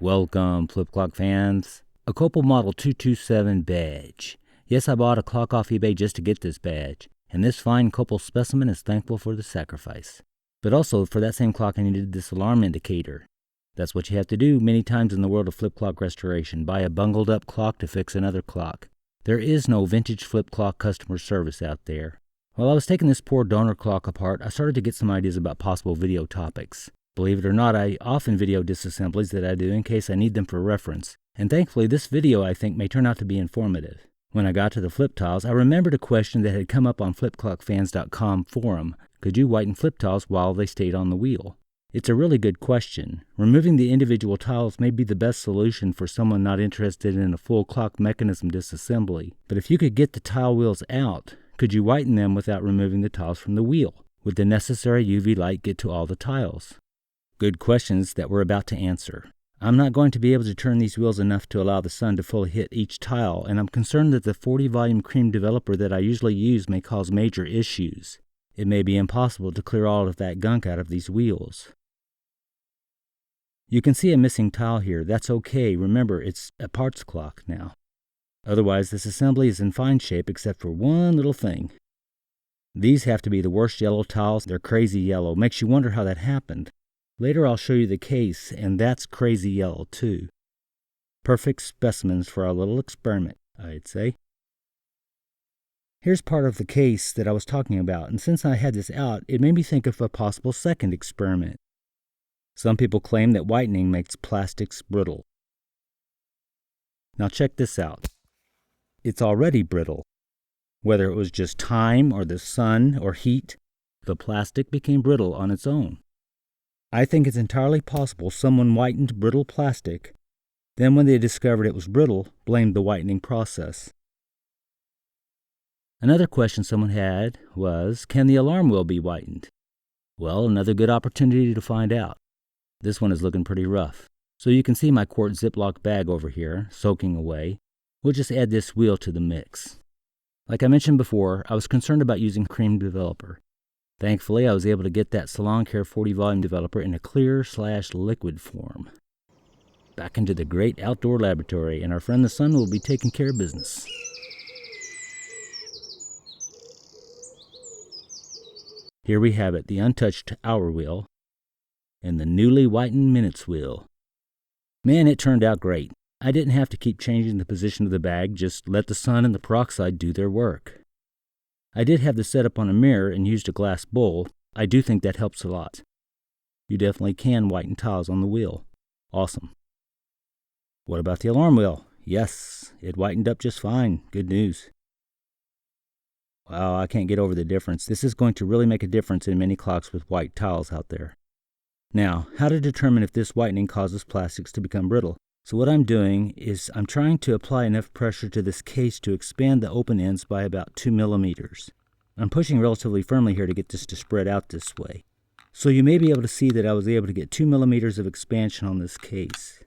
Welcome, flip clock fans. A Copal Model 227 badge. Yes, I bought a clock off eBay just to get this badge, and this fine Copal specimen is thankful for the sacrifice. But also, for that same clock I needed this alarm indicator. That's what you have to do many times in the world of flip clock restoration, buy a bungled up clock to fix another clock. There is no vintage flip clock customer service out there. While I was taking this poor donor clock apart, I started to get some ideas about possible video topics. Believe it or not, I often video disassemblies that I do in case I need them for reference, and thankfully this video I think may turn out to be informative. When I got to the flip tiles, I remembered a question that had come up on flipclockfans.com forum. Could you whiten flip tiles while they stayed on the wheel? It's a really good question. Removing the individual tiles may be the best solution for someone not interested in a full clock mechanism disassembly, but if you could get the tile wheels out, could you whiten them without removing the tiles from the wheel? Would the necessary UV light get to all the tiles? Good questions that we're about to answer. I'm not going to be able to turn these wheels enough to allow the sun to fully hit each tile, and I'm concerned that the 40-volume cream developer that I usually use may cause major issues. It may be impossible to clear all of that gunk out of these wheels. You can see a missing tile here. That's okay. Remember, it's a parts clock now. Otherwise, this assembly is in fine shape except for one little thing. These have to be the worst yellow tiles. They're crazy yellow. Makes you wonder how that happened. Later I'll show you the case, and that's crazy yellow too. Perfect specimens for our little experiment, I'd say. Here's part of the case that I was talking about, and since I had this out, it made me think of a possible second experiment. Some people claim that whitening makes plastics brittle. Now check this out. It's already brittle. Whether it was just time or the sun or heat, the plastic became brittle on its own. I think it's entirely possible someone whitened brittle plastic, then when they discovered it was brittle, blamed the whitening process. Another question someone had was, can the alarm wheel be whitened? Well, another good opportunity to find out. This one is looking pretty rough. So you can see my quart Ziploc bag over here, soaking away. We'll just add this wheel to the mix. Like I mentioned before, I was concerned about using cream developer. Thankfully, I was able to get that Salon Care 40-volume developer in a clear/liquid form. Back into the great outdoor laboratory, and our friend the sun will be taking care of business. Here we have it, the untouched hour wheel and the newly whitened minutes wheel. Man, it turned out great. I didn't have to keep changing the position of the bag, just let the sun and the peroxide do their work. I did have the setup on a mirror and used a glass bowl. I do think that helps a lot. You definitely can whiten tiles on the wheel. Awesome. What about the alarm wheel? Yes, it whitened up just fine. Good news. Wow, I can't get over the difference. This is going to really make a difference in many clocks with white tiles out there. Now, how to determine if this whitening causes plastics to become brittle? So what I'm doing is I'm trying to apply enough pressure to this case to expand the open ends by about 2 millimeters. I'm pushing relatively firmly here to get this to spread out this way. So you may be able to see that I was able to get 2 millimeters of expansion on this case.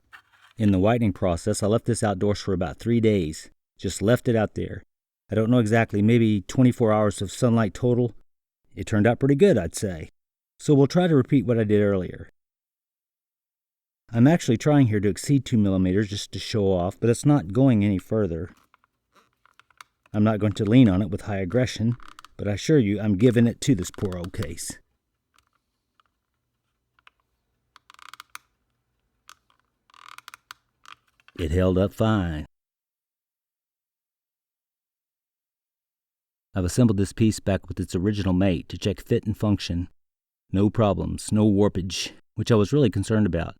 In the whitening process, I left this outdoors for about 3 days. Just left it out there. I don't know exactly, maybe 24 hours of sunlight total. It turned out pretty good, I'd say. So we'll try to repeat what I did earlier. I'm actually trying here to exceed 2 millimeters just to show off, but it's not going any further. I'm not going to lean on it with high aggression, but I assure you I'm giving it to this poor old case. It held up fine. I've assembled this piece back with its original mate to check fit and function. No problems, no warpage, which I was really concerned about.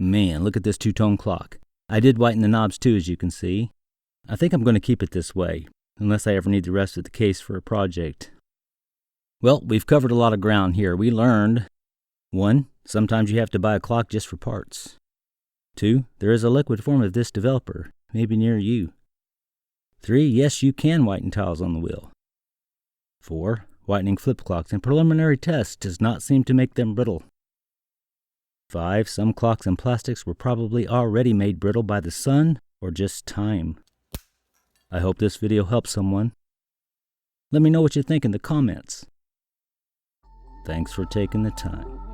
Man, look at this two-tone clock. I did whiten the knobs too, as you can see. I think I'm going to keep it this way, unless I ever need the rest of the case for a project. Well, we've covered a lot of ground here. We learned 1. Sometimes you have to buy a clock just for parts. 2. There is a liquid form of this developer, maybe near you. 3. Yes, you can whiten tiles on the wheel. 4. Whitening flip clocks in preliminary tests does not seem to make them brittle. 5. Some clocks and plastics were probably already made brittle by the sun or just time. I hope this video helps someone. Let me know what you think in the comments. Thanks for taking the time.